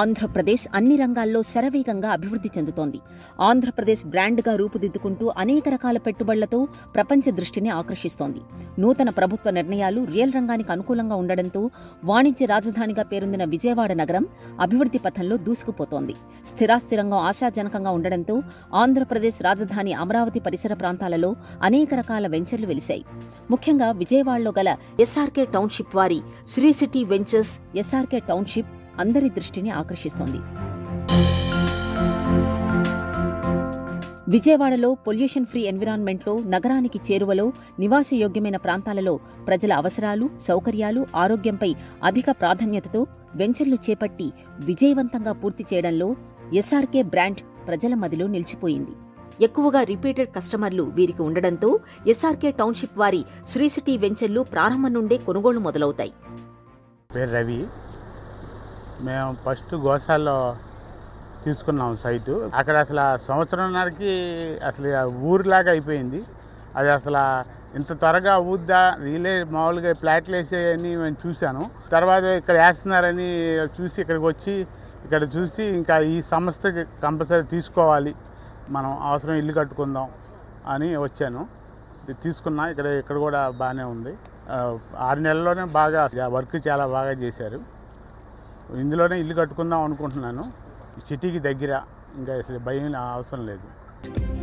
ఆంధ్రప్రదేశ్ అన్ని రంగాల్లో శరవేగంగా అభివృద్ధి చెందుతోంది. ఆంధ్రప్రదేశ్ బ్రాండ్గా రూపుదిద్దుకుంటూ అనేక రకాల పెట్టుబడులతో ప్రపంచ దృష్టిని ఆకర్షిస్తోంది. నూతన ప్రభుత్వ నిర్ణయాలు రియల్ రంగానికి అనుకూలంగా ఉండడంతో వాణిజ్య రాజధానిగా పేరొందిన విజయవాడ నగరం అభివృద్ధి పథంలో దూసుకుపోతోంది. స్థిరాస్తి రంగం ఆశాజనకంగా ఉండడంతో ఆంధ్రప్రదేశ్ రాజధాని అమరావతి పరిసర ప్రాంతాలలో అనేక రకాల వెంచర్లు వెలిశాయి. ముఖ్యంగా విజయవాడలో గల ఎస్ఆర్కే టౌన్షిప్ వారి Sri city ventures SRK township అందరి దృష్టిని ఆకర్షిస్తోంది. విజయవాడలో పొల్యూషన్ ఫ్రీ ఎన్విరాన్మెంట్లో, నగరానికి చేరువలో, నివాసయోగ్యమైన ప్రాంతాలలో ప్రజల అవసరాలు, సౌకర్యాలు, ఆరోగ్యంపై అధిక ప్రాధాన్యతతో వెంచర్లు చేపట్టి విజయవంతంగా పూర్తి చేయడంలో ఎస్ఆర్కే బ్రాండ్ ప్రజల మదిలో నిలిచిపోయింది. ఎక్కువగా రిపీటెడ్ కస్టమర్లు వీరికి ఉండడంతో ఎస్ఆర్కే టౌన్షిప్ వారి శ్రీ సిటీ వెంచర్లు ప్రారంభం నుండే కొనుగోళ్లు మొదలవుతాయి. పేరు రవి. మేము ఫస్ట్ గోశాల్లో తీసుకున్నాం సైటు. అక్కడ అసలు సంవత్సరంన్నరకి అసలు ఊరిలాగా అయిపోయింది. అది అసలు ఇంత త్వరగా ఊద్దా, వీళ్ళే మామూలుగా ఫ్లాట్లు వేసేయని నేను చూశాను. తర్వాత ఇక్కడ వేస్తున్నారని చూసి ఇక్కడికి వచ్చి ఇక్కడ చూసి ఇంకా ఈ సంస్థకి కంపల్సరీ తీసుకోవాలి, మనం అవసరం ఇల్లు కట్టుకుందాం అని వచ్చాను. ఇది తీసుకున్నా. ఇక్కడ కూడా బాగానే ఉంది. 6 నెలల్లోనే బాగా వర్క్ చాలా బాగా చేశారు. ఇందులోనే ఇల్లు కట్టుకుందాం అనుకుంటున్నాను. సిటీకి దగ్గర, ఇంకా అసలు భయం అవసరం లేదు.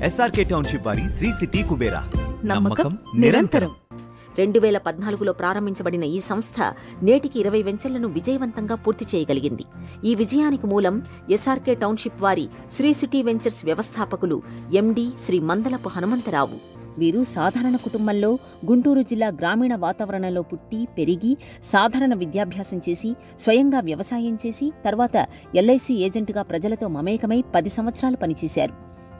ఎస్ఆర్కే టౌన్షిప్ వారి శ్రీ సిటీ కుబేరా, నమ్మకం నిరంతరం. 2014లో ప్రారంభించబడిన ఈ సంస్థ నేటికి 20 వెంచర్లను విజయవంతంగా పూర్తి చేయగలిగింది. ఈ విజయానికి మూలం ఎస్ఆర్కే టౌన్షిప్ వారి శ్రీ సిటీ వెంచర్స్ వ్యవస్థాపకులు ఎండి శ్రీ మందలపు హనుమంతరావు. వీరు సాధారణ కుటుంబంలో గుంటూరు జిల్లా గ్రామీణ వాతావరణంలో పుట్టి పెరిగి సాధారణ విద్యాభ్యాసం చేసి స్వయంగా వ్యవసాయం చేసి తర్వాత ఎల్ఐసి ఏజెంటుగా ప్రజలతో మమేకమై 10 సంవత్సరాలు పనిచేశారు.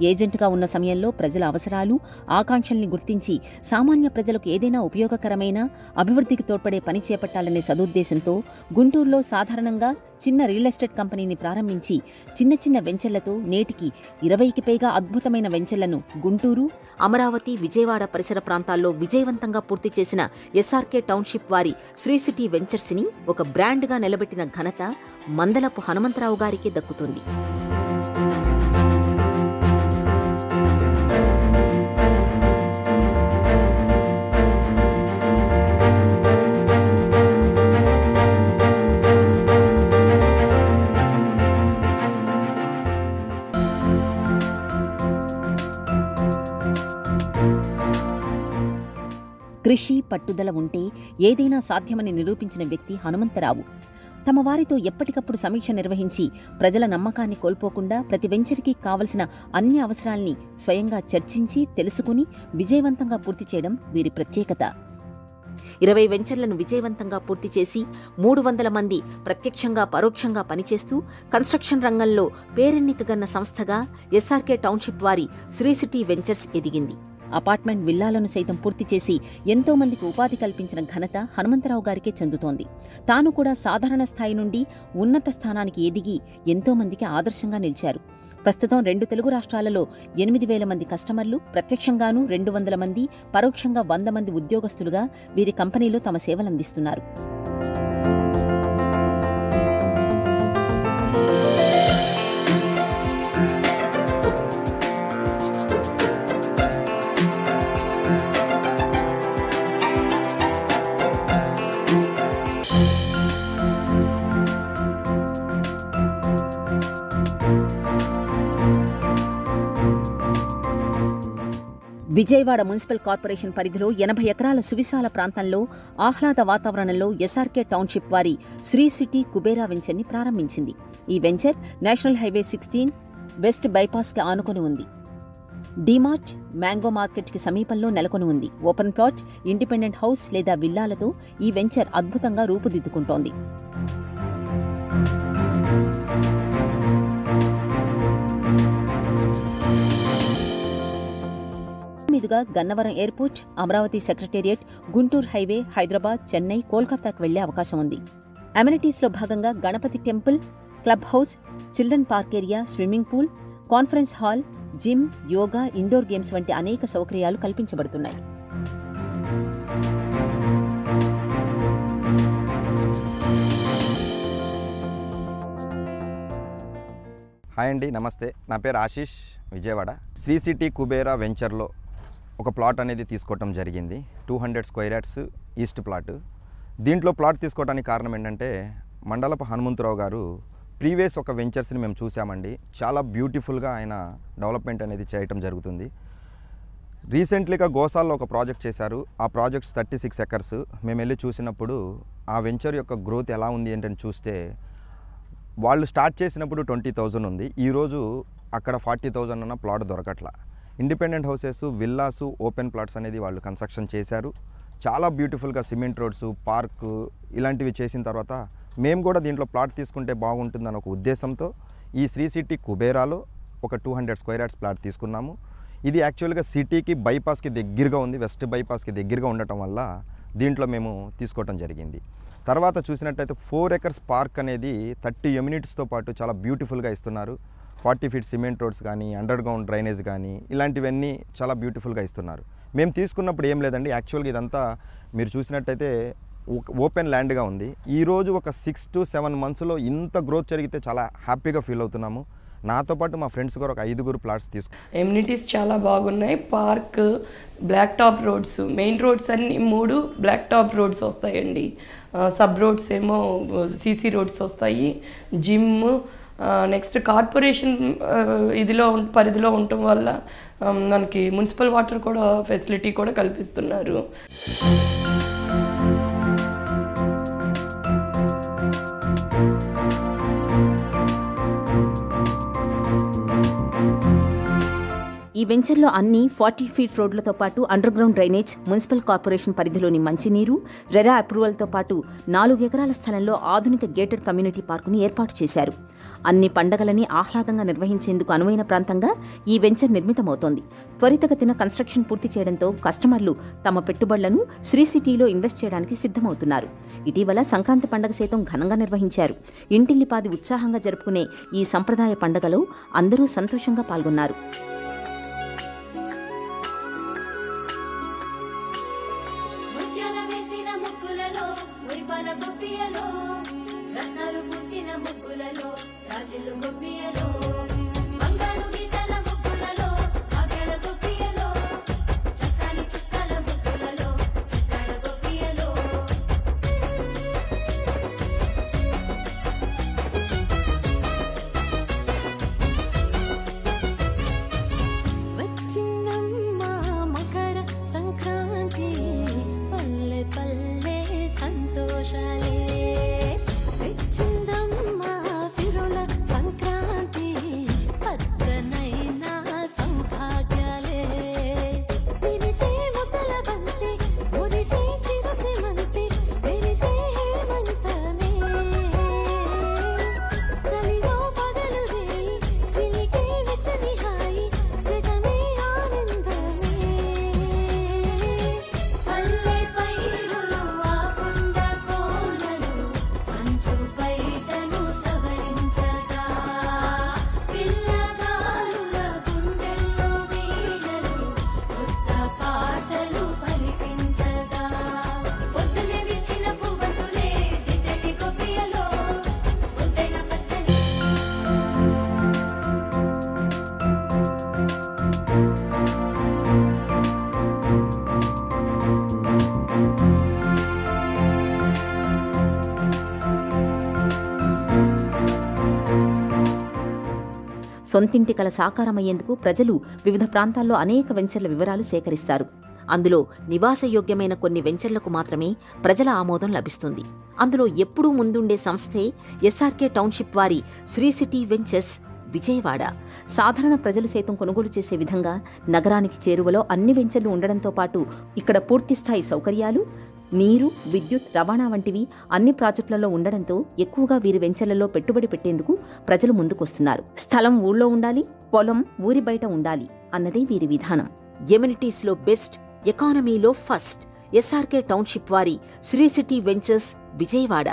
ఏజెంటుగా ఉన్న సమయంలో ప్రజల అవసరాలు, ఆకాంక్షల్ని గుర్తించి సామాన్య ప్రజలకు ఏదైనా ఉపయోగకరమైన, అభివృద్ధికి తోడ్పడే పని చేపట్టాలనే సదుద్దేశంతో గుంటూరులో సాధారణంగా చిన్న రియల్ ఎస్టేట్ కంపెనీని ప్రారంభించి చిన్న చిన్న వెంచర్లతో నేటికి 20కి పైగా అద్భుతమైన వెంచర్లను గుంటూరు, అమరావతి, విజయవాడ పరిసర ప్రాంతాల్లో విజయవంతంగా పూర్తి చేసిన ఎస్ఆర్కే టౌన్షిప్ వారి శ్రీ సిటీ వెంచర్స్ని ఒక బ్రాండ్గా నిలబెట్టిన ఘనత మందలపు హనుమంతరావు గారికి దక్కుతుంది. కృషి, పట్టుదల ఉంటే ఏదైనా సాధ్యమని నిరూపించిన వ్యక్తి హనుమంతరావు. తమ వారితో ఎప్పటికప్పుడు సమీక్ష నిర్వహించి ప్రజల నమ్మకాన్ని కోల్పోకుండా ప్రతి వెంచర్కి కావలసిన అన్ని అవసరాల్ని స్వయంగా చర్చించి తెలుసుకుని విజయవంతంగా పూర్తి చేయడం వీరి ప్రత్యేకత. 20 వెంచర్లను విజయవంతంగా పూర్తి చేసి 300 మంది ప్రత్యక్షంగా పరోక్షంగా పనిచేస్తూ కన్స్ట్రక్షన్ రంగంలో పేరెన్నికగన్న సంస్థగా ఎస్ఆర్కే టౌన్షిప్ వారి శ్రీ సిటీ వెంచర్స్ ఎదిగింది. అపార్ట్మెంట్ విల్లాలను సైతం పూర్తి చేసి ఎంతో మందికి ఉపాధి కల్పించిన ఘనత హనుమంతరావు గారికే చెందుతోంది. తాను కూడా సాధారణ స్థాయి నుండి ఉన్నత స్థానానికి ఎదిగి ఎంతో మందికి ఆదర్శంగా నిలిచారు. ప్రస్తుతం 2 తెలుగు రాష్ట్రాలలో 8,000 మంది కస్టమర్లు, ప్రత్యక్షంగానూ 200 మంది, పరోక్షంగా 100 మంది ఉద్యోగస్తులుగా వీరి కంపెనీలో తమ సేవలందిస్తున్నారు. విజయవాడ మున్సిపల్ కార్పొరేషన్ పరిధిలో 80 ఎకరాల సువిశాల ప్రాంతంలో ఆహ్లాద వాతావరణంలో ఎస్ఆర్కే టౌన్షిప్ వారి శ్రీ సిటీ కుబేరా వెంచర్ని ప్రారంభించింది. ఈ వెంచర్ నేషనల్ హైవే 16 వెస్ట్ బైపాస్కి ఆనుకొని ఉంది. డీమార్ట్, మ్యాంగో మార్కెట్కి సమీపంలో నెలకొని ఉంది. ఓపెన్ ప్లాట్, ఇండిపెండెంట్ హౌస్ లేదా విల్లాలతో ఈ వెంచర్ అద్భుతంగా రూపుదిద్దుకుంటోంది. మీదుగా Gannavaram airport, Amaravati secretariat, Guntur highway, Hyderabad, Chennai, కోల్కతాకు వెళ్లే అవకాశం ఉంది. అమెనిటీస్లో భాగంగా Ganapati temple, club house, children park area, swimming pool, conference hall, gym, yoga, indoor games వంటి అనేక సౌకర్యాలు కల్పించబడుతున్నాయి. హాయ్ అండి, నమస్తే. నా పేరు ఆశీష్, విజయవాడ. శ్రీ సిటీ కుబేరా వెంచర్లో ఒక ప్లాట్ అనేది తీసుకోవటం జరిగింది. 200 స్క్వేర్ యార్డ్స్ ఈస్ట్ ప్లాట్. దీంట్లో ప్లాట్ తీసుకోవడానికి కారణం ఏంటంటే, మండలపు హనుమంతరావు గారు ప్రీవియస్ ఒక వెంచర్స్ని మేము చూసామండి. చాలా బ్యూటిఫుల్గా ఆయన డెవలప్మెంట్ అనేది చేయటం జరుగుతుంది. రీసెంట్లీగా గోసాల్లో ఒక ప్రాజెక్ట్ చేశారు. ఆ ప్రాజెక్ట్స్ 36 ఎకర్స్. మేము వెళ్ళి చూసినప్పుడు ఆ వెంచర్ యొక్క గ్రోత్ ఎలా ఉంది ఏంటని చూస్తే, వాళ్ళు స్టార్ట్ చేసినప్పుడు 20,000 ఉంది. ఈరోజు అక్కడ 40,000 అన్న ప్లాట్ దొరకట్లా. Independent houses, villas, open plots అనేది వాళ్ళు కన్స్ట్రక్షన్ చేశారు. చాలా బ్యూటిఫుల్గా సిమెంట్ రోడ్స్, పార్క్ ఇలాంటివి చేసిన తర్వాత మేము కూడా దీంట్లో ప్లాట్ తీసుకుంటే బాగుంటుందని ఒక ఉద్దేశంతో ఈ శ్రీ సిటీ కుబేరాలో ఒక 200 స్క్వేర్ యార్డ్స్ ప్లాట్ తీసుకున్నాము. ఇది యాక్చువల్గా సిటీకి బైపాస్కి దగ్గరగా ఉంది. వెస్ట్ బైపాస్కి దగ్గరగా ఉండటం వల్ల దీంట్లో మేము తీసుకోవటం జరిగింది. తర్వాత చూసినట్టయితే 4 ఎకర్స్ పార్క్ అనేది 30 యూనిట్స్తో పాటు చాలా బ్యూటిఫుల్గా ఇస్తున్నారు. 40 ఫీట్ సిమెంట్ రోడ్స్ కానీ, అండర్ గ్రౌండ్ డ్రైనేజ్ కానీ ఇలాంటివన్నీ చాలా బ్యూటిఫుల్గా ఇస్తున్నారు. మేము తీసుకున్నప్పుడు ఏం లేదండి, యాక్చువల్గా ఇదంతా మీరు చూసినట్టయితే ఓపెన్ ల్యాండ్గా ఉంది. ఈరోజు ఒక 6 to 7 మంత్స్లో ఇంత గ్రోత్ జరిగితే చాలా హ్యాపీగా ఫీల్ అవుతున్నాము. నాతో పాటు మా ఫ్రెండ్స్ కూడా ఒక 5 ప్లాట్స్ ఎమ్యూనిటీస్ చాలా బాగున్నాయి. Park, black top roads, main roads అన్ని 3 బ్లాక్ టాప్ రోడ్స్ వస్తాయండి. సబ్ రోడ్స్ ఏమో సీసీ రోడ్స్ వస్తాయి. జిమ్, నెక్స్ట్ కార్పొరేషన్ పరిధిలో ఉండటం వల్ల మనకి మున్సిపల్ వాటర్ కూడా ఫెసిలిటీ కూడా కల్పిస్తున్నారు. ఈ వెంచర్లో అన్ని 40 ఫీట్ రోడ్లతో పాటు under ground drainage, municipal corporation పరిధిలోని మంచినీరు, రెరా అప్రూవల్తో పాటు 4 ఎకరాల స్థలంలో ఆధునిక గేటెడ్ కమ్యూనిటీ పార్కును ఏర్పాటు చేశారు. అన్ని పండగలని ఆహ్లాదంగా నిర్వహించేందుకు అనువైన ప్రాంతంగా ఈ వెంచర్ నిర్మితమవుతోంది. త్వరితగతిన కన్స్ట్రక్షన్ పూర్తి చేయడంతో కస్టమర్లు తమ పెట్టుబడులను శ్రీ సిటీలో ఇన్వెస్ట్ చేయడానికి సిద్ధమవుతున్నారు. ఇటీవల సంక్రాంతి పండగ సైతం ఘనంగా నిర్వహించారు. ఇంటిల్లిపాది ఉత్సాహంగా జరుపుకునే ఈ సంప్రదాయ పండగలో అందరూ సంతోషంగా పాల్గొన్నారు. సొంతింటి కల సాకారమయ్యేందుకు ప్రజలు వివిధ ప్రాంతాల్లో అనేక వెంచర్ల వివరాలు సేకరిస్తారు. అందులో నివాసయోగ్యమైన కొన్ని వెంచర్లకు మాత్రమే ప్రజల ఆమోదం లభిస్తుంది. అందులో ఎప్పుడూ ముందుండే సంస్థే ఎస్ఆర్కే టౌన్షిప్ వారి శ్రీ సిటీ వెంచర్స్ విజయవాడ. సాధారణ ప్రజలు సైతం కొనుగోలు చేసే విధంగా నగరానికి చేరువలో అన్ని వెంచర్లు ఉండడంతో పాటు ఇక్కడ పూర్తిస్థాయి సౌకర్యాలు, నీరు, విద్యుత్, రవాణా వంటివి అన్ని ప్రాజెక్టులలో ఉండడంతో ఎక్కువగా వీరి వెంచర్లలో పెట్టుబడి పెట్టేందుకు ప్రజలు ముందుకొస్తున్నారు. స్థలం ఊళ్ళో ఉండాలి, పొలం ఊరి బయట ఉండాలి అన్నదే వీరి విధానం. ఎమ్యూనిటీస్లో బెస్ట్, ఎకానమీలో ఫస్ట్. ఎస్ఆర్కే టౌన్షిప్ వారి Sri city ventures Vijayawada.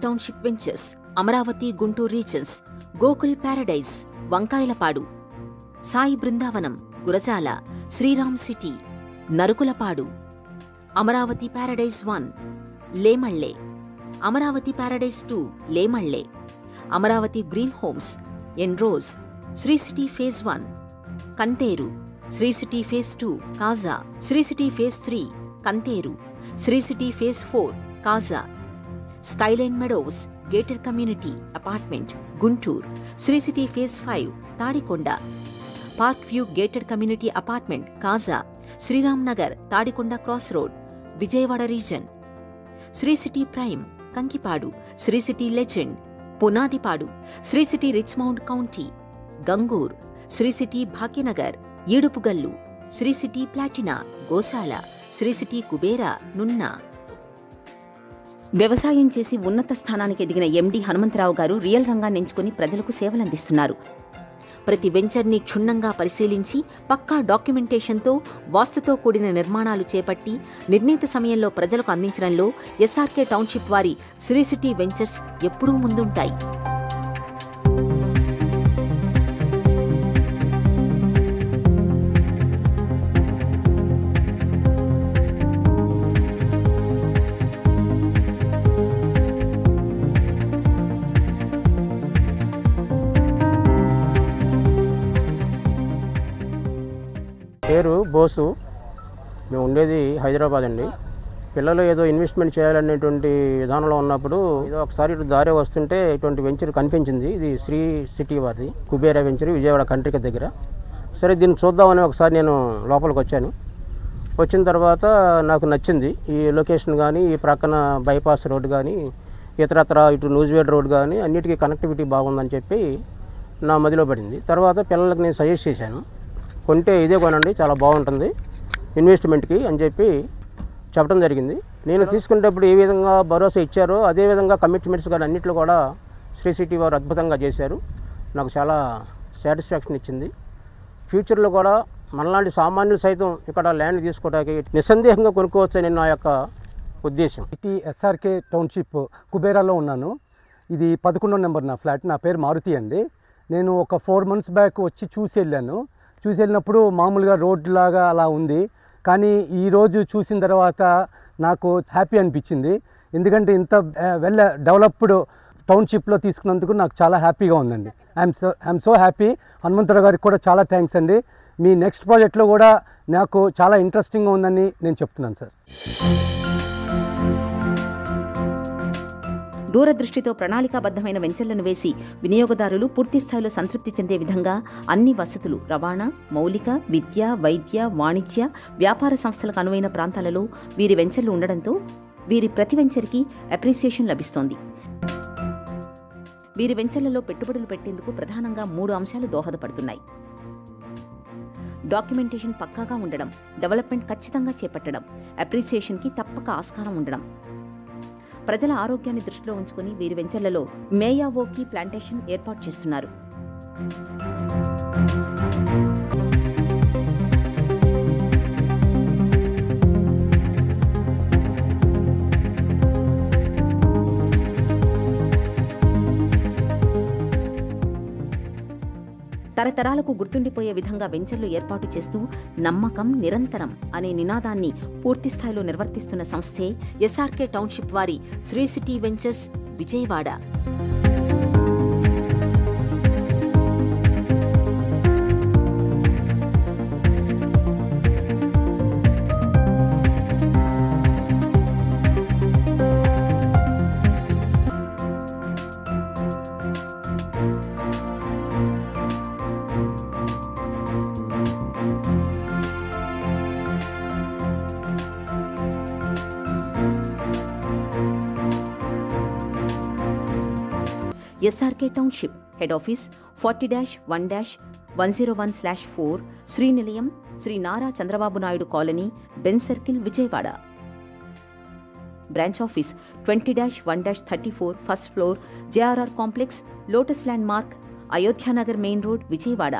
Township ventures, Amaravati Guntur regions, Gokul Paradise Vankayalapadu, Sai Brindavanam Gurajala, Sriram City Narukulapadu, Amaravati Paradise 1 Lemalle, Amaravati Paradise 2 Lemalle, Amaravati Green Homes ఎన్రోజ్, Sri City phase 1 Kanteru, Sri City phase 2 Kaza, Sri City phase 3 Kanteru, Sri City phase 4 Kaza, Skyline Meadows gated community apartment Guntur, Sri City phase 5 Tadikonda, Park View gated community apartment Kaza, Sriram Nagar Tadikonda cross road Vijayawada region, Sri City Prime Kankipadu, Sri City Legend Punadipadu, Sri City Richmond County Gangur, Sri City Bhagyanagar Edupugallu, Sri City Platina Goshala, Sri City Kubera Nunna. వ్యవసాయం చేసి ఉన్నత స్థానానికి ఎదిగిన ఎండి హనుమంతరావు గారు real రంగాన్ని ఎంచుకుని ప్రజలకు సేవలందిస్తున్నారు. ప్రతి వెంచర్ని క్షుణ్ణంగా పరిశీలించి పక్కా డాక్యుమెంటేషన్తో వాస్తుతో కూడిన నిర్మాణాలు చేపట్టి నిర్ణీత సమయంలో ప్రజలకు అందించడంలో ఎస్ఆర్కే టౌన్షిప్ వారి శ్రీ సిటీ వెంచర్స్ ఎప్పుడూ ముందుంటాయి. పేరు బోసు. మేము ఉండేది హైదరాబాద్ అండి. పిల్లలు ఏదో ఇన్వెస్ట్మెంట్ చేయాలనేటువంటి విధానంలో ఉన్నప్పుడు ఏదో ఒకసారి ఇటు దారి వస్తుంటే ఇటువంటి వెంచర్ కనిపించింది. ఇది శ్రీ సిటీ వారిది, కుబేరా వెంచర్, విజయవాడ కంట్రిక దగ్గర. సరే దీన్ని చూద్దామని ఒకసారి నేను లోపలికి వచ్చాను. వచ్చిన తర్వాత నాకు నచ్చింది ఈ లొకేషన్ కానీ, ఈ ప్రక్కన బైపాస్ రోడ్ కానీ, ఇతరత్ర ఇటు నూజివేడ్ రోడ్ కానీ అన్నిటికీ కనెక్టివిటీ బాగుందని చెప్పి నా మదిలో పడింది. తర్వాత పిల్లలకు నేను సజెస్ట్ చేశాను, కొంటే ఇదే కొనండి, చాలా బాగుంటుంది ఇన్వెస్ట్మెంట్కి అని చెప్పి చెప్పడం జరిగింది. నేను తీసుకునేటప్పుడు ఏ విధంగా భరోసా ఇచ్చారో అదేవిధంగా కమిట్మెంట్స్ కానీ అన్నింటిలో కూడా శ్రీ సిటీ వారు అద్భుతంగా చేశారు. నాకు చాలా సాటిస్ఫాక్షన్ ఇచ్చింది. ఫ్యూచర్లో కూడా మనలాంటి సామాన్యులు సైతం ఇక్కడ ల్యాండ్ తీసుకోవడానికి నిస్సందేహంగా కొనుక్కోవచ్చని నా యొక్క ఉద్దేశం. సిటీ ఎస్ఆర్కే టౌన్షిప్ కుబేరాలో ఉన్నాను. ఇది 11వ నెంబర్ నా ఫ్లాట్. నా పేరు మారుతి అండి. నేను ఒక 4 months బ్యాక్ వచ్చి చూసి వెళ్ళినప్పుడు మామూలుగా రోడ్ లాగా అలా ఉంది. కానీ ఈరోజు చూసిన తర్వాత నాకు హ్యాపీ అనిపించింది. ఎందుకంటే ఇంత వెల్ డెవలప్డ్ టౌన్షిప్లో తీసుకున్నందుకు నాకు చాలా హ్యాపీగా ఉందండి. I'm so happy. హనుమంతరావు గారికి కూడా చాలా థ్యాంక్స్ అండి. మీ నెక్స్ట్ ప్రాజెక్ట్లో కూడా నాకు చాలా ఇంట్రెస్టింగ్గా ఉందని నేను చెప్తున్నాను సార్. దూరదృష్టితో ప్రణాళికాబద్ధమైన వెంచర్లను వేసి వినియోగదారులు పూర్తిస్థాయిలో సంతృప్తి చెందే విధంగా అన్ని వసతులు, రవాణా, మౌలిక, విద్య, వైద్య, వాణిజ్య, వ్యాపార సంస్థలకు అనువైన ప్రాంతాలలో వీరి వెంచర్లు ఉండడంతో వీరి ప్రతి వెంచర్కి అప్రిసియేషన్ లభిస్తోంది. వీరి వెంచర్లలో పెట్టుబడులు పెట్టేందుకు ప్రధానంగా 3 అంశాలు దోహదపడుతున్నాయి. డాక్యుమెంటేషన్ పక్కాగా ఉండడం, డెవలప్మెంట్ ఖచ్చితంగా చేపట్టడం, అప్రిసియేషన్కి తప్పక ఆస్కారం ఉండడం. ప్రజల ఆరోగ్యాన్ని దృష్టిలో ఉంచుకుని వీరి వెంచర్లలో మేయావోకి ప్లాంటేషన్ ఏర్పాటు చేస్తున్నారు. తరతరాలకు గుర్తుండిపోయే విధంగా వెంచర్లు ఏర్పాటు చేస్తూ నమ్మకం నిరంతరం అనే నినాదాన్ని పూర్తిస్థాయిలో నిర్వర్తిస్తున్న సంస్థే ఎస్ఆర్కే టౌన్షిప్ వారి Sri city ventures Vijayawada. SRK township head office 40-1-101/4 Srinilayam, Shri Nara Chandrababu Naidu colony, Benz circle, Vijayawada. Branch office 20-1-34 first floor, JRR complex, lotus landmark, Ayodhyanagar main road, Vijayawada.